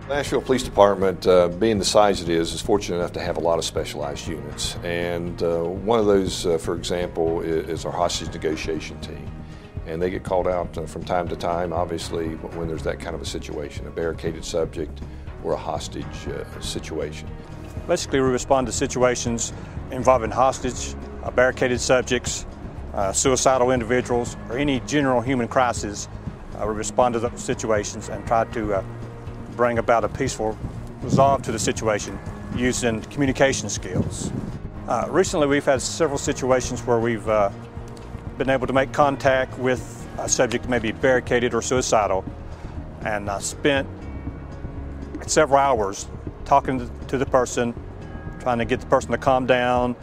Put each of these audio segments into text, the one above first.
Nashville Police Department, being the size it is fortunate enough to have a lot of specialized units. And one of those, for example, is our hostage negotiation team. And they get called out from time to time, obviously, when there's that kind of a situation, a barricaded subject or a hostage situation. Basically, we respond to situations involving hostage, barricaded subjects, suicidal individuals, or any general human crisis. We respond to those situations and try to bring about a peaceful resolve to the situation using communication skills. Recently, we've had several situations where we've been able to make contact with a subject that may be barricaded or suicidal, and spent several hours talking to the person, trying to get the person to calm down,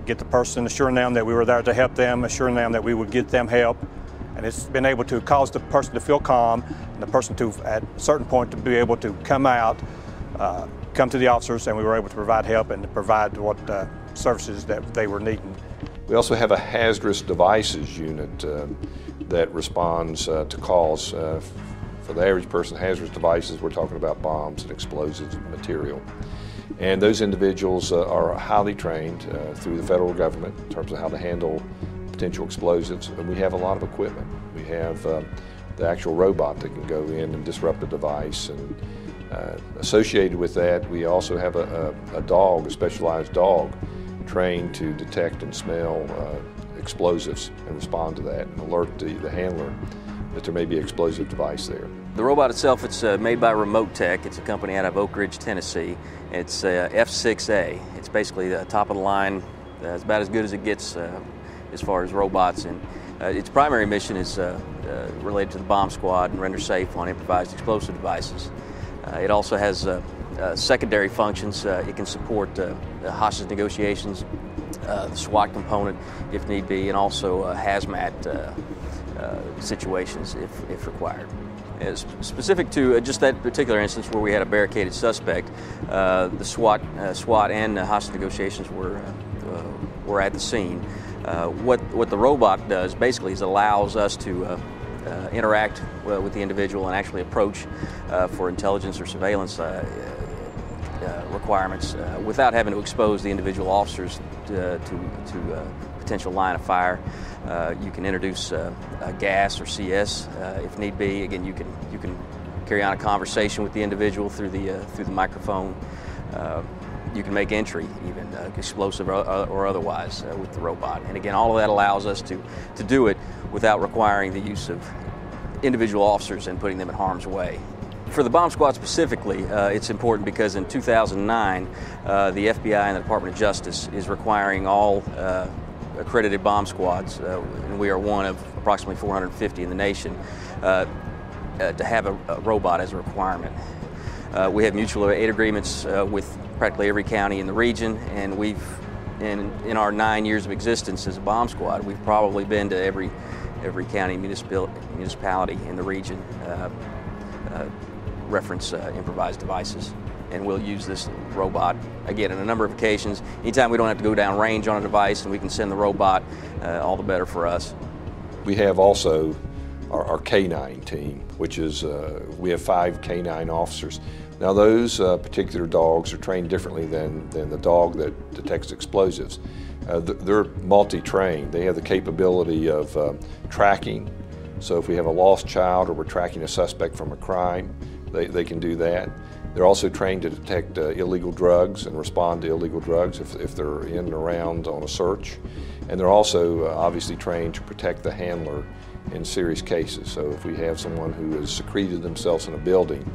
get the person, assuring them that we were there to help them, assuring them that we would get them help. And it's been able to cause the person to feel calm and the person to, at a certain point, to be able to come out, come to the officers, and we were able to provide help and to provide what services that they were needing. We also have a hazardous devices unit that responds to calls. For the average person, hazardous devices, we're talking about bombs and explosives material. And those individuals are highly trained through the federal government in terms of how to handle potential explosives, and we have a lot of equipment. We have the actual robot that can go in and disrupt a device, and associated with that, we also have a dog, a specialized dog, trained to detect and smell explosives and respond to that and alert the handler that there may be an explosive device there. The robot itself, it's made by Remote Tech. It's a company out of Oak Ridge, Tennessee. It's F6A. It's basically the top of the line. It's about as good as it gets as far as robots, and its primary mission is related to the bomb squad and render safe on improvised explosive devices. It also has secondary functions. It can support hostage negotiations, the SWAT component if need be, and also hazmat situations if required. Specific to just that particular instance where we had a barricaded suspect, the SWAT and hostage negotiations were at the scene. What the robot does basically is allows us to interact with the individual and actually approach for intelligence or surveillance requirements without having to expose the individual officers to potential line of fire. You can introduce gas or CS if need be. Again, you can carry on a conversation with the individual through the microphone. You can make entry, even explosive or otherwise, with the robot. And again, all of that allows us to do it without requiring the use of individual officers and putting them in harm's way. For the bomb squad specifically, it's important because in 2009, the FBI and the Department of Justice is requiring all accredited bomb squads, and we are one of approximately 450 in the nation, to have a robot as a requirement. We have mutual aid agreements with practically every county in the region, and we've, in our 9 years of existence as a bomb squad, we've probably been to every county municipality in the region, reference improvised devices. And we'll use this robot, again, on a number of occasions. Anytime we don't have to go down range on a device and we can send the robot, all the better for us. We have also our K9 team, which is, we have 5 K9 officers. Now those particular dogs are trained differently than the dog that detects explosives. They're multi-trained. They have the capability of tracking. So if we have a lost child or we're tracking a suspect from a crime, they can do that. They're also trained to detect illegal drugs and respond to illegal drugs if they're in and around on a search. And they're also obviously trained to protect the handler in serious cases. So if we have someone who has secreted themselves in a building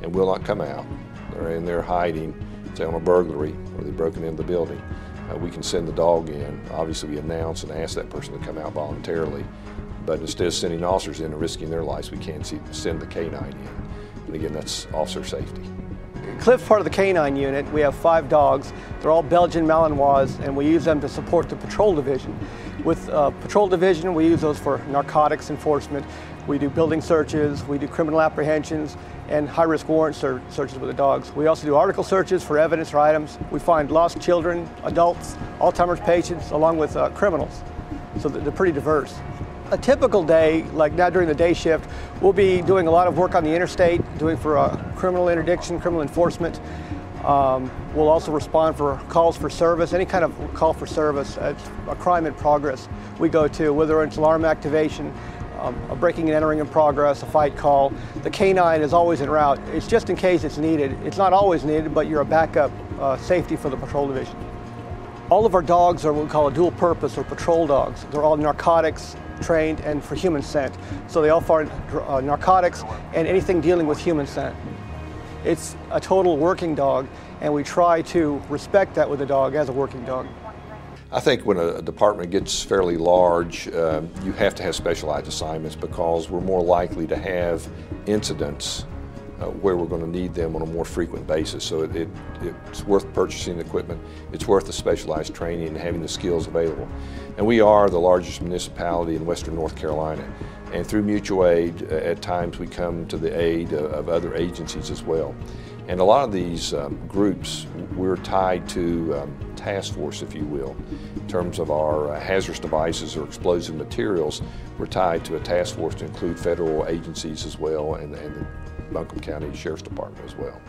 and will not come out, they're in there hiding, say on a burglary or they've broken into the building, we can send the dog in. Obviously we announce and ask that person to come out voluntarily, but instead of sending officers in and risking their lives, we can send the K9 in. And again, that's officer safety. Cliff's part of the K9 unit. We have 5 dogs. They're all Belgian Malinois, and we use them to support the patrol division. With patrol division, we use those for narcotics enforcement. We do building searches, we do criminal apprehensions, and high-risk warrant searches with the dogs. We also do article searches for evidence or items. We find lost children, adults, Alzheimer's patients, along with criminals. So they're pretty diverse. A typical day, like now during the day shift, We'll be doing a lot of work on the interstate, doing for criminal interdiction, criminal enforcement. We'll also respond for calls for service, any kind of call for service. It's a crime in progress we go to, whether it's alarm activation, a breaking and entering in progress, a fight call. The K9 is always en route. It's just in case it's needed. It's not always needed, but you're a backup safety for the patrol division. All of our dogs are what we call a dual purpose or patrol dogs. They're all narcotics trained and for human scent. So they all fall narcotics and anything dealing with human scent. It's a total working dog, and we try to respect that with the dog as a working dog. I think when a department gets fairly large, you have to have specialized assignments because we're more likely to have incidents where we're going to need them on a more frequent basis. So it's worth purchasing equipment, it's worth the specialized training and having the skills available. And we are the largest municipality in western North Carolina. And through mutual aid, at times we come to the aid of other agencies as well. And a lot of these groups, we're tied to task force, if you will. In terms of our hazardous devices or explosive materials, we're tied to a task force to include federal agencies as well and the Buncombe County Sheriff's Department as well.